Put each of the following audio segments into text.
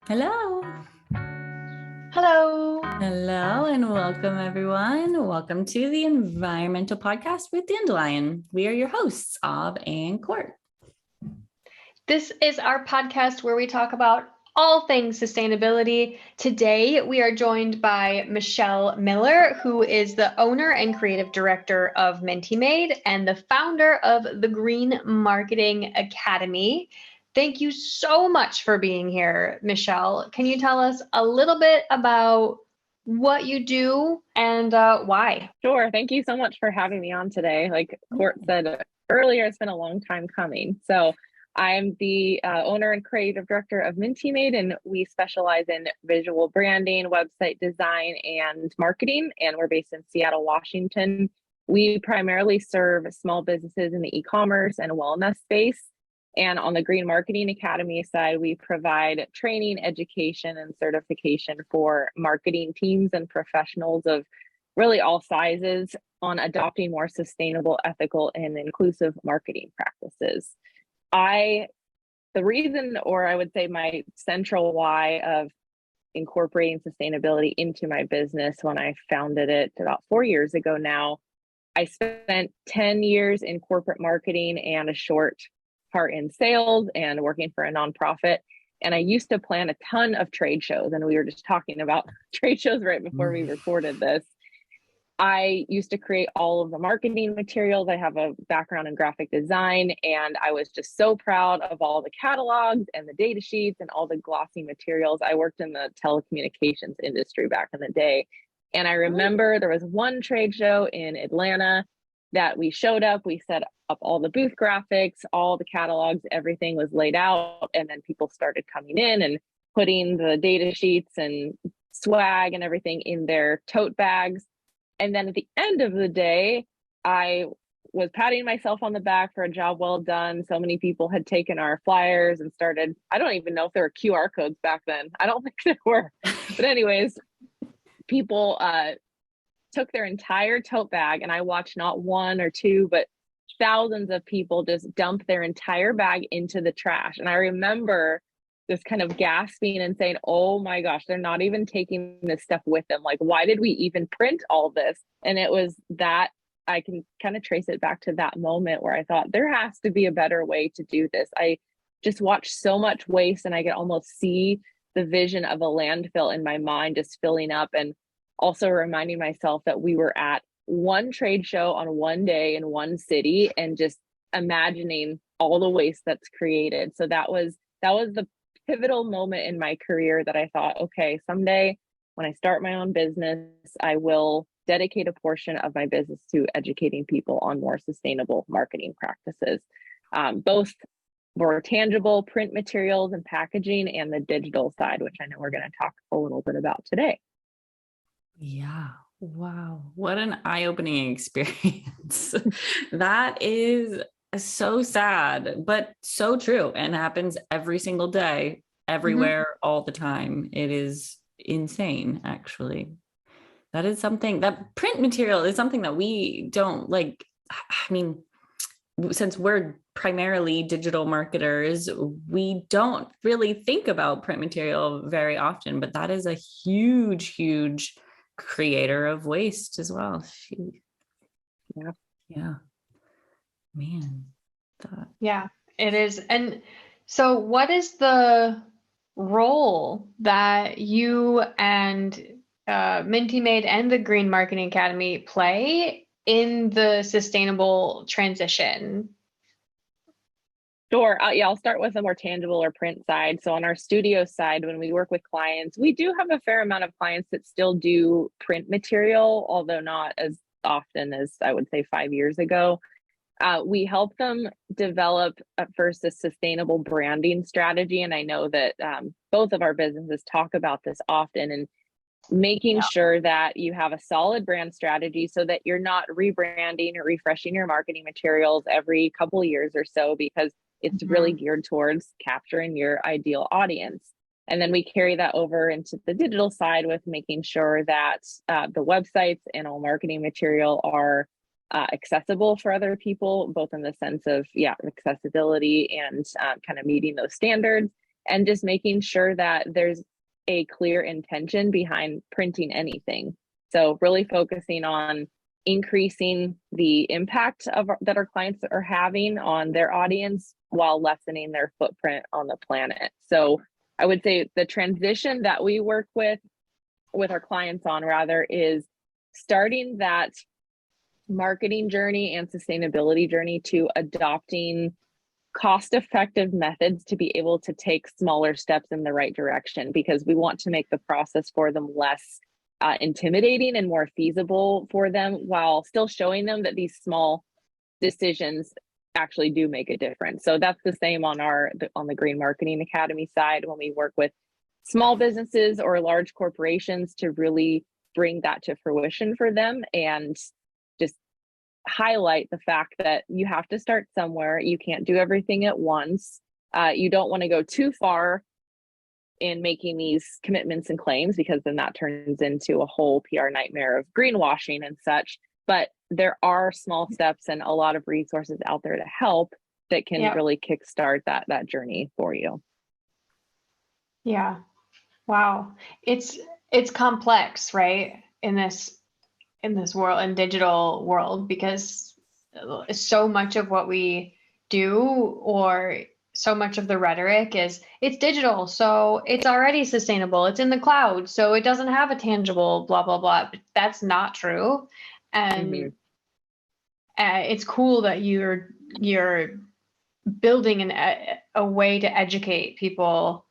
Hello. Hello. Hello and welcome everyone. Welcome to the Environmental Podcast with Dandelion. We are your hosts, Ob and Court. This is our podcast where we talk about all things sustainability. Today, we are joined by Michele Miller, who is the owner and creative director of Minty Made and the founder of the Green Marketing Academy. Thank you so much for being here, Michele. Can you tell us a little bit about what you do and why? Sure. Thank you so much for having me on today. Like Court said earlier, it's been a long time coming. So I'm the owner and creative director of Minty Made, and we specialize in visual branding, website design, and marketing. And we're based in Seattle, Washington. We primarily serve small businesses in the e-commerce and wellness space. And on the Green Marketing Academy side, we provide training, education, and certification for marketing teams and professionals of really all sizes on adopting more sustainable, ethical, and inclusive marketing practices. The reason, or I would say my central why of incorporating sustainability into my business when I founded it about 4 years ago now, I spent 10 years in corporate marketing and a short part in sales and working for a nonprofit. And I used to plan a ton of trade shows. And we were just talking about trade shows right before we recorded this. I used to create all of the marketing materials. I have a background in graphic design, and I was just so proud of all the catalogs and the data sheets and all the glossy materials. I worked in the telecommunications industry back in the day. And I remember there was one trade show in Atlanta that we showed up, we set up all the booth graphics, all the catalogs, everything was laid out. And then people started coming in and putting the data sheets and swag and everything in their tote bags. And then at the end of the day, I was patting myself on the back for a job well done. So many people had taken our flyers and started, I don't even know if there were QR codes back then. I don't think there were. But anyways, people took their entire tote bag, and I watched not one or two, but thousands of people just dump their entire bag into the trash. And I remember just kind of gasping and saying, oh my gosh, they're not even taking this stuff with them. Like, why did we even print all this? And it was that I can kind of trace it back to that moment where I thought there has to be a better way to do this. I just watched so much waste, and I could almost see the vision of a landfill in my mind just filling up, and also reminding myself that we were at one trade show on one day in one city and just imagining all the waste that's created. So that was the pivotal moment in my career that I thought, okay, someday when I start my own business, I will dedicate a portion of my business to educating people on more sustainable marketing practices, both more tangible print materials and packaging, and the digital side, which I know we're going to talk a little bit about today. Yeah. Wow. What an eye-opening experience. That is so sad, but so true, and happens every single day, everywhere, all the time. It is insane, actually. That is something that print material is something that we don't like. I mean, since we're primarily digital marketers, we don't really think about print material very often, but that is a huge, huge creator of waste as well. Yeah. Man. Yeah, it is. And so what is the role that you and Minty Made and the Green Marketing Academy play in the sustainable transition? Sure. Yeah, I'll start with the more tangible or print side. So on our studio side, when we work with clients, we do have a fair amount of clients that still do print material, although not as often as I would say 5 years ago. We help them develop at first a sustainable branding strategy. And I know that both of our businesses talk about this often, and making sure that you have a solid brand strategy so that you're not rebranding or refreshing your marketing materials every couple of years or so, because it's really geared towards capturing your ideal audience. And then we carry that over into the digital side with making sure that the websites and all marketing material are accessible for other people, both in the sense of accessibility and kind of meeting those standards. and just making sure that there's a clear intention behind printing anything. So really focusing on increasing the impact that our clients are having on their audience while lessening their footprint on the planet. So I would say the transition that we work with our clients on rather is starting that marketing journey and sustainability journey to adopting cost-effective methods to be able to take smaller steps in the right direction, because we want to make the process for them less intimidating and more feasible for them, while still showing them that these small decisions actually do make a difference. So that's the same on the Green Marketing Academy side, when we work with small businesses or large corporations to really bring that to fruition for them and just highlight the fact that you have to start somewhere. You can't do everything at once. You don't want to go too far in making these commitments and claims, because then that turns into a whole PR nightmare of greenwashing and such. But there are small steps and a lot of resources out there to help that can really kickstart that journey for you. Yeah. Wow. It's complex, right? In this world, in digital world, because so much of what we do, or so much of the rhetoric is it's digital, so it's already sustainable. It's in the cloud, so it doesn't have a tangible blah, blah, blah. But that's not true. And it's cool that you're building a way to educate people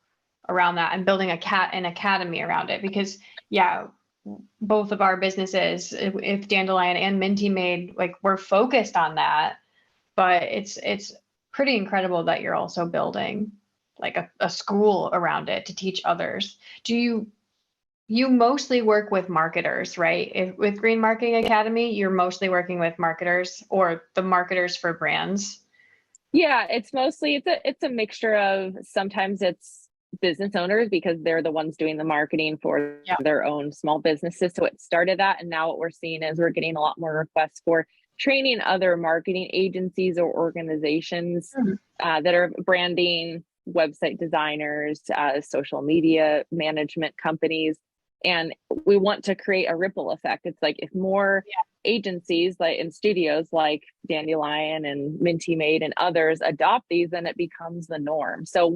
around that, and building an academy around it, because both of our businesses, if Dandelion and Minty Made, like, we're focused on that, but it's pretty incredible that you're also building like a school around it to teach others. Do you mostly work with marketers, right? With Green Marketing Academy, you're mostly working with marketers, or the marketers for brands? Yeah, it's mostly, it's a mixture of, sometimes it's business owners, because they're the ones doing the marketing for their own small businesses. So it started that. And now what we're seeing is we're getting a lot more requests for training other marketing agencies or organizations that are branding, website designers, social media management companies. And we want to create a ripple effect. It's like, if more agencies like in studios like Dandelion and Minty Made and others adopt these, then it becomes the norm. So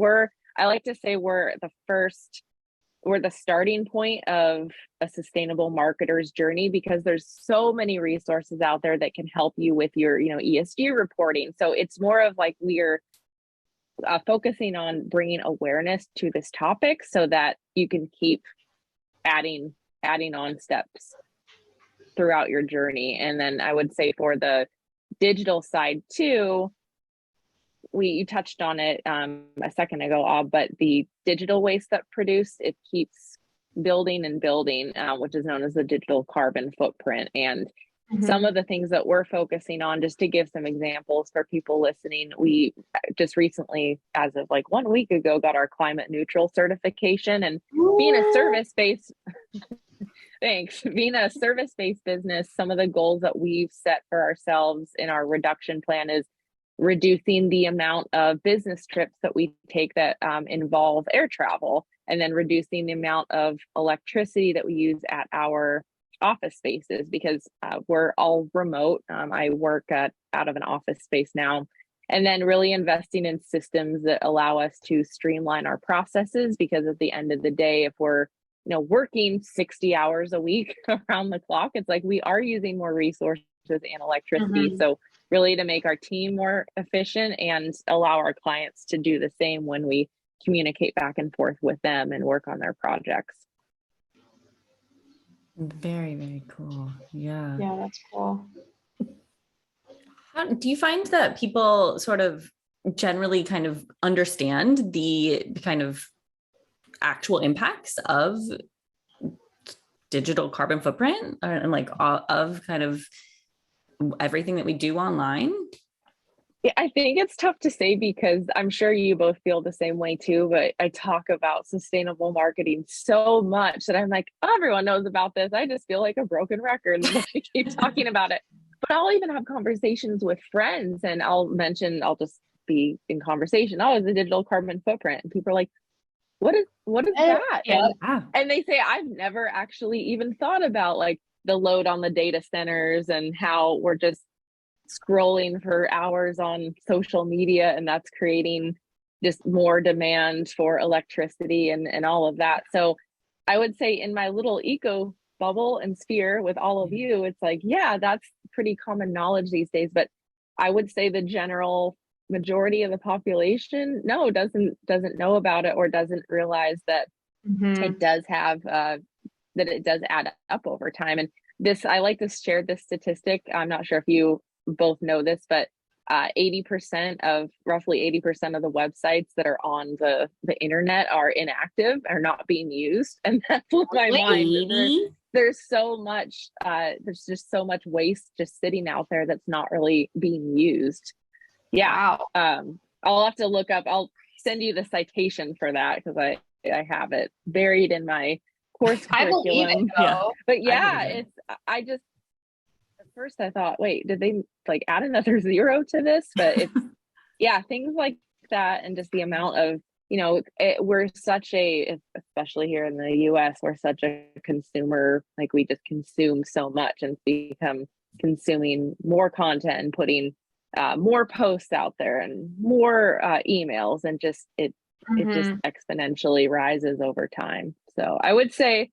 I like to say we're the starting point of a sustainable marketer's journey, because there's so many resources out there that can help you with your, ESG reporting. So it's more of like, we're focusing on bringing awareness to this topic so that you can keep adding on steps throughout your journey. And then I would say for the digital side too, you touched on it a second ago, but the digital waste that produced, it keeps building and building, which is known as the digital carbon footprint. And some of the things that we're focusing on, just to give some examples for people listening, we just recently, as of like 1 week ago, got our climate neutral certification. And being a service-based being a service-based business, some of the goals that we've set for ourselves in our reduction plan is reducing the amount of business trips that we take that involve air travel, and then reducing the amount of electricity that we use at our office spaces, because we're all remote. I work out of an office space now, and then really investing in systems that allow us to streamline our processes, because at the end of the day, if we're working 60 hours a week around the clock, it's like we are using more resources and electricity. So really to make our team more efficient and allow our clients to do the same when we communicate back and forth with them and work on their projects. Very, very cool. Yeah. Yeah, that's cool. Do you find that people sort of generally kind of understand the kind of actual impacts of digital carbon footprint, and like of kind of everything that we do online? Yeah, I think it's tough to say, because I'm sure you both feel the same way too, but I talk about sustainable marketing so much that I'm like, oh, everyone knows about this. I just feel like a broken record when I keep talking about it. But I'll even have conversations with friends, and I'll just be in conversation, oh, it's a digital carbon footprint. And people are like, what is that? Yeah. And they say, I've never actually even thought about like the load on the data centers and how we're just scrolling for hours on social media, and that's creating just more demand for electricity and all of that. So I would say in my little eco bubble and sphere with all of you, it's like, yeah, that's pretty common knowledge these days. But I would say the general majority of the population doesn't know about it, or doesn't realize that it does have that it does add up over time. And this, I like to share this statistic. I'm not sure if you both know this, but 80% of roughly 80% of the websites that are on the internet are inactive, are not being used. And that blew my mind. There's so much there's just so much waste just sitting out there that's not really being used. Yeah. Wow. I'll have to look up, I'll send you the citation for that, because I have it buried in my course curriculum. But yeah, I just, at first I thought, wait, did they like add another zero to this? But it's yeah, things like that. And just the amount of, we're such especially here in the US, we're such a consumer, like we just consume so much and become consuming more content and putting more posts out there and more emails, and just it just exponentially rises over time. So I would say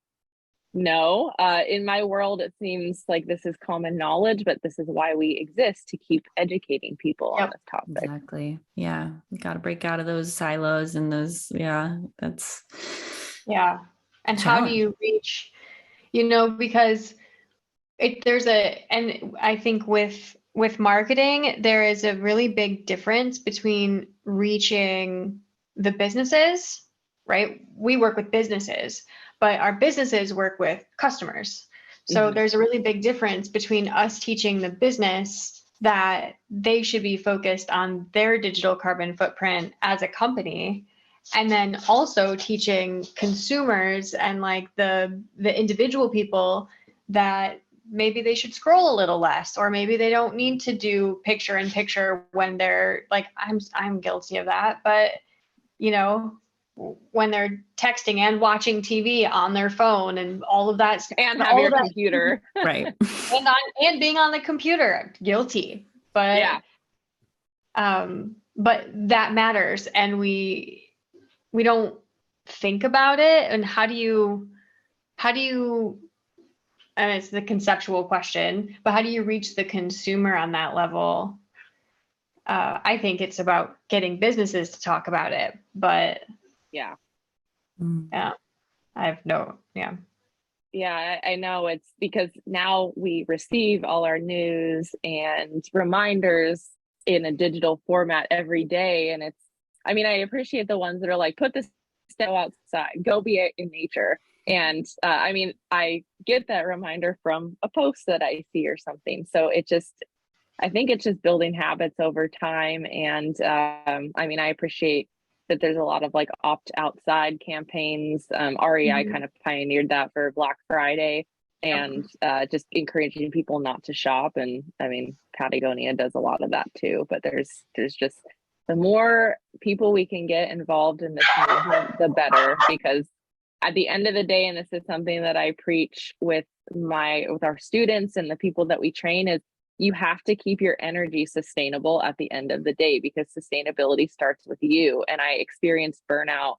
no. In my world, it seems like this is common knowledge, but this is why we exist, to keep educating people on this topic. Exactly. Yeah. You got to break out of those silos and those, that's. Yeah. And how do you reach, because and I think with marketing, there is a really big difference between reaching the businesses, right? We work with businesses, but our businesses work with customers. So there's a really big difference between us teaching the business that they should be focused on their digital carbon footprint as a company, and then also teaching consumers and like the individual people that maybe they should scroll a little less, or maybe they don't need to do picture in picture when they're like, I'm guilty of that, but when they're texting and watching TV on their phone and all of that, and have your computer, right, and being on the computer, guilty, but but that matters, and we don't think about it. And how do you and it's the conceptual question, but how do you reach the consumer on that level? I think it's about getting businesses to talk about it, but yeah, I have no, I know, it's because now we receive all our news and reminders in a digital format every day. And I appreciate the ones that are like, put this stuff outside, go be in nature. And I get that reminder from a post that I see or something. So I think it's just building habits over time. And I appreciate that there's a lot of like opt outside campaigns. REI kind of pioneered that for Black Friday, and just encouraging people not to shop. And Patagonia does a lot of that too. But there's just, the more people we can get involved in this movement, the better, because at the end of the day, and this is something that I preach with our students and the people that we train, is you have to keep your energy sustainable at the end of the day, because sustainability starts with you. And I experienced burnout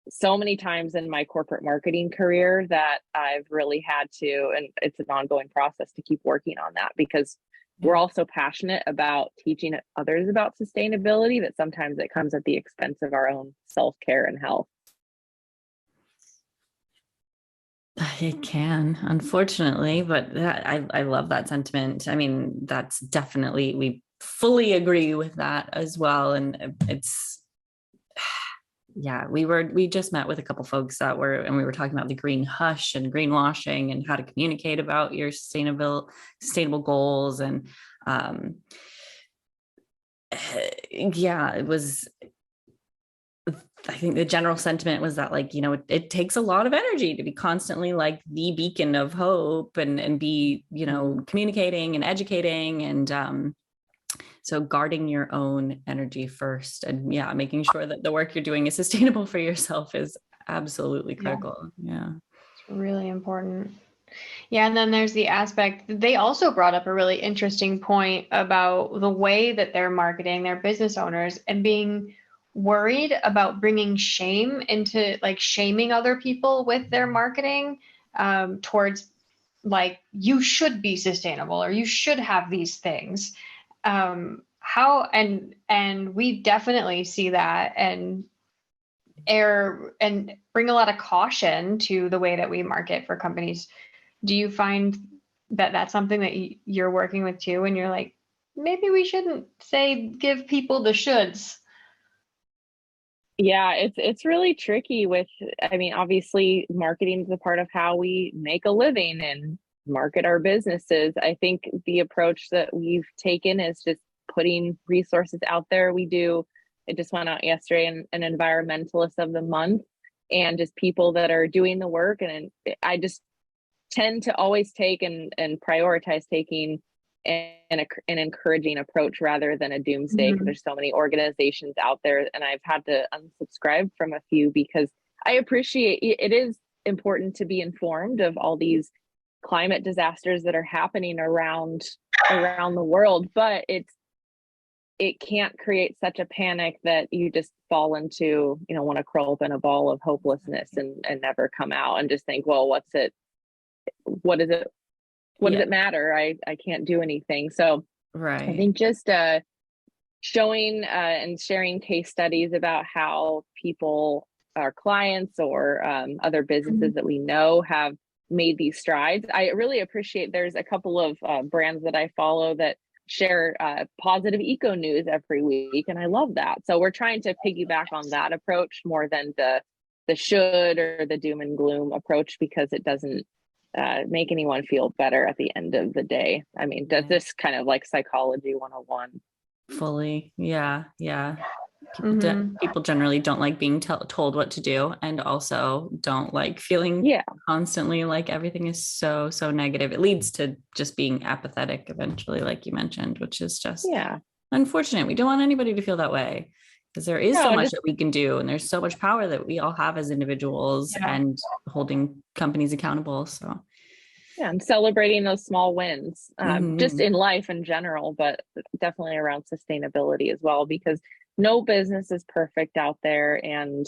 so many times in my corporate marketing career that I've really had to, and it's an ongoing process to keep working on that, because we're all so passionate about teaching others about sustainability that sometimes it comes at the expense of our own self-care and health. It can, unfortunately, but I love that sentiment. That's definitely, we fully agree with that as well. And it's, we just met with a couple folks and we were talking about the green hush and greenwashing and how to communicate about your sustainable goals. And it was, I think the general sentiment was that, like, it takes a lot of energy to be constantly like the beacon of hope and be, communicating and educating. And So guarding your own energy first, and yeah, making sure that the work you're doing is sustainable for yourself is absolutely critical. Yeah. It's really important. Yeah, and then there's the aspect, they also brought up a really interesting point about the way that they're marketing, their business owners, and being worried about bringing shame into like shaming other people with their marketing, towards like, you should be sustainable or you should have these things. How, and we definitely see that and err and bring a lot of caution to the way that we market for companies. Do you find that that's something that you're working with too, and you're like, maybe we shouldn't say give people the shoulds? Yeah, it's really tricky with, I mean, obviously marketing is a part of how we make a living and market our businesses. I think the approach that we've taken is just putting resources out there. I just went out yesterday an environmentalist of the month, and just people that are doing the work. And I just tend to always take and prioritize taking an encouraging approach rather than a doomsday, because there's so many organizations out there, and I've had to unsubscribe from a few because I appreciate it is important to be informed of all these climate disasters that are happening around the world, but it can't create such a panic that you just fall into, want to curl up in a ball of hopelessness and never come out and just think, well, what does it matter? I can't do anything. So Right. I think just showing and sharing case studies about how people, our clients or other businesses that we know have made these strides. I really appreciate, there's a couple of brands that I follow that share positive eco news every week, and I love that. So we're trying to piggyback on that approach more than the should or the doom and gloom approach, because it doesn't make anyone feel better at the end of the day. I mean, does this kind of like psychology 101? Fully. Yeah. People generally don't like being told what to do, and also don't like feeling constantly like everything is so negative. It leads to just being apathetic eventually, like you mentioned, which is just unfortunate. We don't want anybody to feel that way, because there is so much that we can do, and there's so much power that we all have as individuals and holding companies accountable. So and celebrating those small wins, just in life in general, but definitely around sustainability as well, because no business is perfect out there, and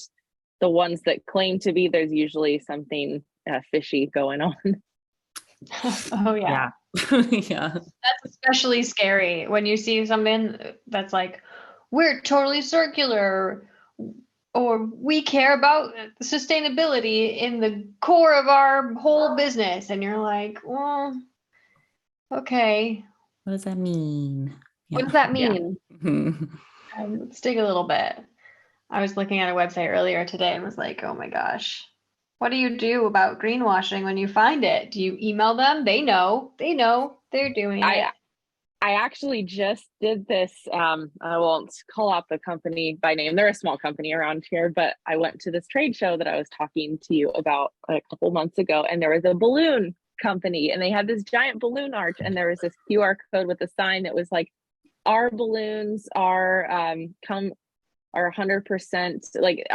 the ones that claim to be, there's usually something fishy going on. Oh yeah. Yeah. That's especially scary when you see something that's like, we're totally circular, or we care about sustainability in the core of our whole business, and you're like, well, okay, What does that mean? what does that mean? Let's dig a little bit. I was looking at a website earlier today and was like, oh my gosh, what do you do about greenwashing when you find it? Do you email them? They know they're doing it. I actually just did this. I won't call out the company by name. They're a small company around here, but I went to this trade show that I was talking to you about a couple months ago, and there was a balloon company, and they had this giant balloon arch, and there was this QR code with a sign that was like, our balloons are 100% like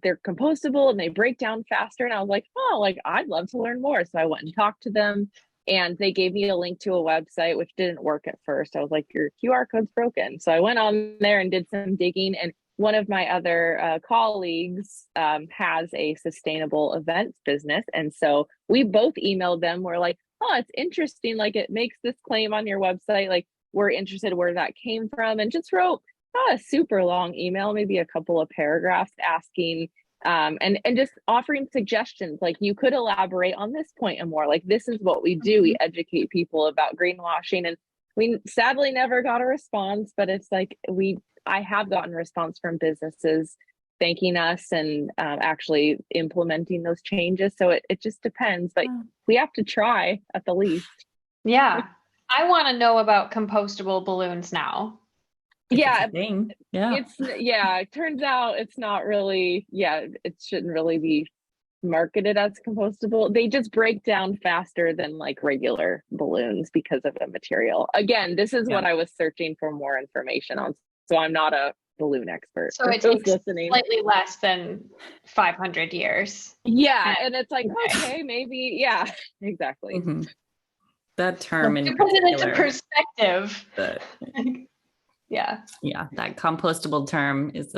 they're compostable and they break down faster. And I was like, oh, like I'd love to learn more. So I went and talked to them, and they gave me a link to a website, which didn't work at first. I was like, your QR code's broken. So I went on there and did some digging, and one of my other colleagues has a sustainable events business. And so we both emailed them. We're like, oh, it's interesting. Like, it makes this claim on your website. Like, we're interested where that came from, and just wrote not a super long email, maybe a couple of paragraphs asking and just offering suggestions. Like, you could elaborate on this point and more. Like, this is what we do. We educate people about greenwashing, and we sadly never got a response, but it's like I have gotten a response from businesses thanking us and actually implementing those changes. So it just depends, but we have to try at the least. Yeah. I want to know about compostable balloons now. It turns out it's not really, it shouldn't really be marketed as compostable. They just break down faster than like regular balloons because of the material. Again, this is what I was searching for more information on. So I'm not a balloon expert. So it takes slightly less than 500 years. Yeah. And it's like, okay, maybe. Yeah, exactly. Mm-hmm. That term to put it into perspective. Yeah, that compostable term is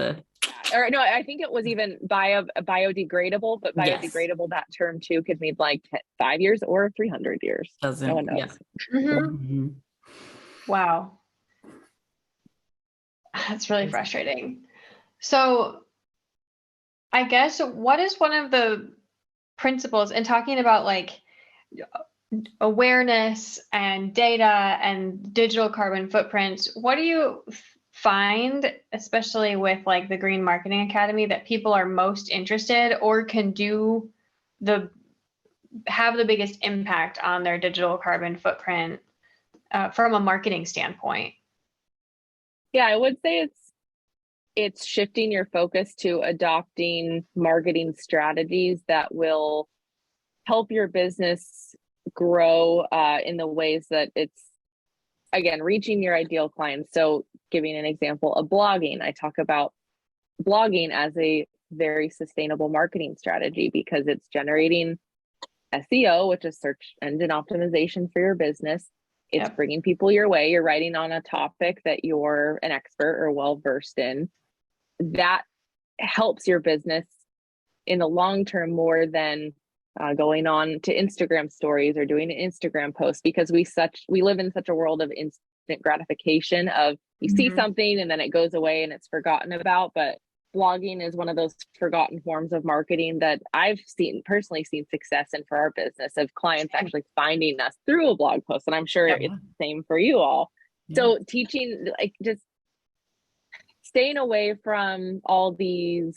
or no, I think it was even biodegradable, but biodegradable, that term too could mean like 5 years or 300 years. No one knows. Yeah. Mm-hmm. Wow. That's really frustrating. So I guess what is one of the principles in talking about like awareness and data and digital carbon footprints? What do you find, especially with like the Green Marketing Academy, that people are most interested or can have the biggest impact on their digital carbon footprint from a marketing standpoint? Yeah, I would say it's shifting your focus to adopting marketing strategies that will help your business grow in the ways that it's, again, reaching your ideal clients. So giving an example of blogging, I talk about blogging as a very sustainable marketing strategy because it's generating SEO, which is search engine optimization for your business. It's bringing people your way. You're writing on a topic that you're an expert or well-versed in. That helps your business in the long term more than going on to Instagram stories or doing an Instagram post, because we live in such a world of instant gratification of you see something and then it goes away and it's forgotten about. But blogging is one of those forgotten forms of marketing that I've personally seen success in for our business, of clients actually finding us through a blog post. And I'm sure it's the same for you all. So teaching, like, just staying away from all the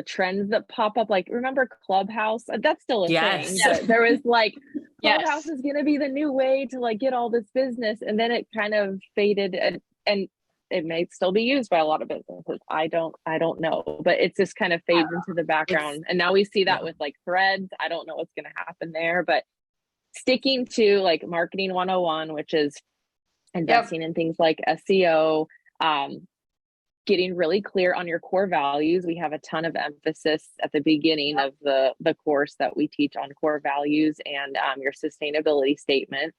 trends that pop up. Like, remember Clubhouse? That's still a thing. But there was like, Clubhouse is going to be the new way to like get all this business. And then it kind of faded, and it may still be used by a lot of businesses. I don't know, but it's just kind of fades into the background. And now we see that with like Threads. I don't know what's going to happen there, but sticking to like marketing 101, which is investing in things like SEO, getting really clear on your core values. We have a ton of emphasis at the beginning of the course that we teach on core values and your sustainability statement,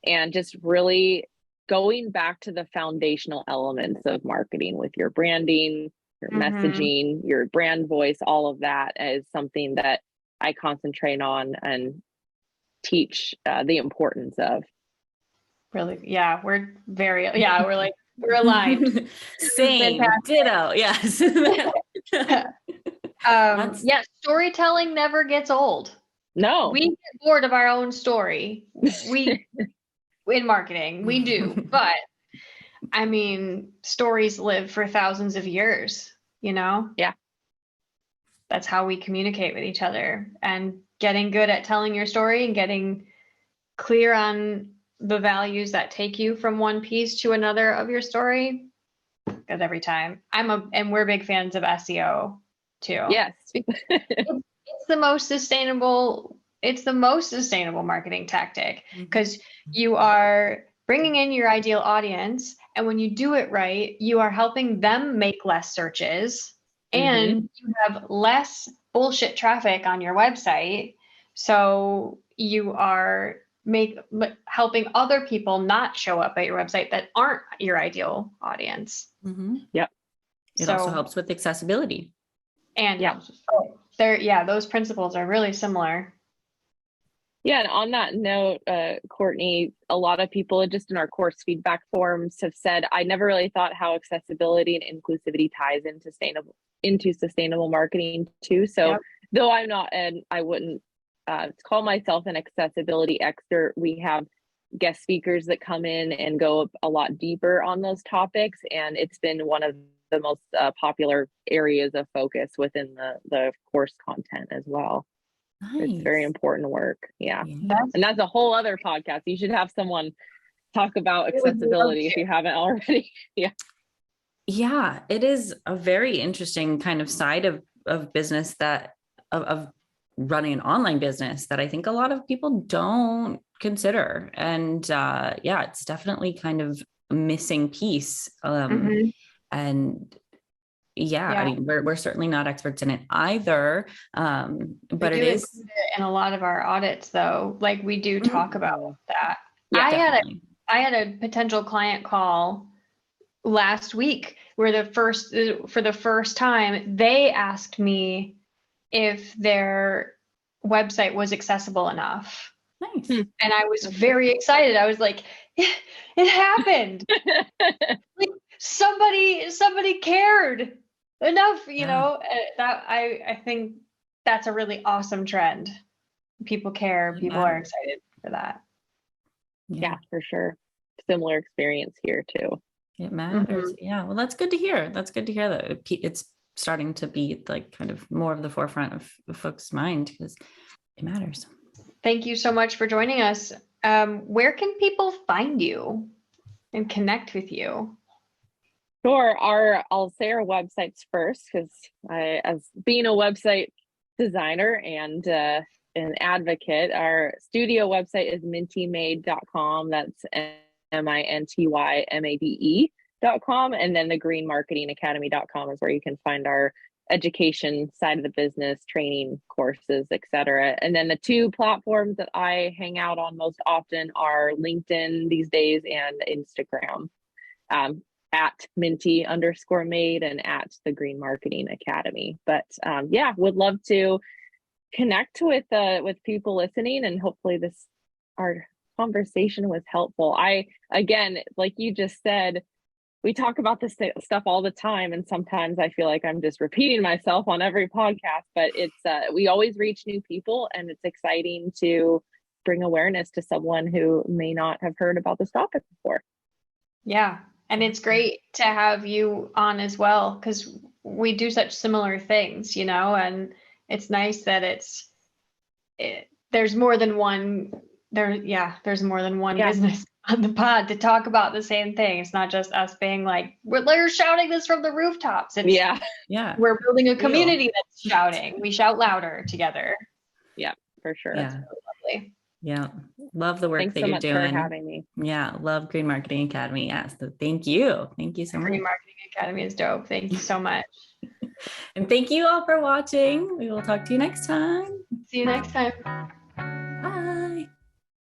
and just really going back to the foundational elements of marketing with your branding, your messaging, your brand voice. All of that is something that I concentrate on and teach the importance of. Really? Yeah, we're aligned. Same. Ditto. Yes. Storytelling never gets old. No. We get bored of our own story. In marketing, we do. But I mean, stories live for thousands of years, you know? Yeah. That's how we communicate with each other. And getting good at telling your story and getting clear on the values that take you from one piece to another of your story, because every time and we're big fans of SEO too. Yes. It's the most sustainable marketing tactic, because you are bringing in your ideal audience, and when you do it right, you are helping them make less searches, and you have less bullshit traffic on your website. So you are helping other people not show up at your website that aren't your ideal audience. Yep. It also helps with accessibility. And those principles are really similar. Yeah, and on that note, Courtney, a lot of people just in our course feedback forums have said, I never really thought how accessibility and inclusivity ties into sustainable marketing too. So though I'm not, and I wouldn't call myself an accessibility expert, we have guest speakers that come in and go a lot deeper on those topics. And it's been one of the most popular areas of focus within the course content as well. Nice. It's very important work. Yeah. And that's a whole other podcast. You should have someone talk about accessibility if you haven't already. Yeah, it is a very interesting kind of side of business, that of running an online business that I think a lot of people don't consider. And yeah, it's definitely kind of a missing piece. And yeah, I mean, we're certainly not experts in it either. But it is in a lot of our audits, though. Like, we do talk about that. Yeah, I had a potential client call last week where for the first time, they asked me if their website was accessible enough. Nice. And I was very excited. I was like, it happened. Like, somebody cared enough, you know, that I think that's a really awesome trend. People care. People are excited for that. Yeah, for sure. Similar experience here too. It matters. Yeah. Well, that's good to hear. That's good to hear that it's starting to be like kind of more of the forefront of folks' mind, because it matters. Thank you so much for joining us. Where can people find you and connect with you? Sure. I'll say our websites first, because as being a website designer and an advocate, our studio website is mintymade.com. That's MINTYMADE.com. And then the greenmarketingacademy.com is where you can find our education side of the business, training courses, etc. And then the two platforms that I hang out on most often are LinkedIn these days and Instagram, at Minty_Made and at the Green Marketing Academy. But yeah, would love to connect with people listening, and hopefully our conversation was helpful. Again, like you just said, we talk about this stuff all the time, and sometimes I feel like I'm just repeating myself on every podcast, but it's we always reach new people, and it's exciting to bring awareness to someone who may not have heard about this topic before. Yeah, and it's great to have you on as well, because we do such similar things, you know, and it's nice that there's more than one there's more than one business on the pod to talk about the same thing. It's not just us being like, we're shouting this from the rooftops. It's, we're building a community that's shouting. We shout louder together. Yeah, for sure. Yeah. That's really lovely. Yeah. Love the work Thanks that so you're much doing. for having me. Yeah. Love Green Marketing Academy. Yes. So thank you. Thank you so much. Green Marketing Academy is dope. Thank you so much. And thank you all for watching. We will talk to you next time. See you next time.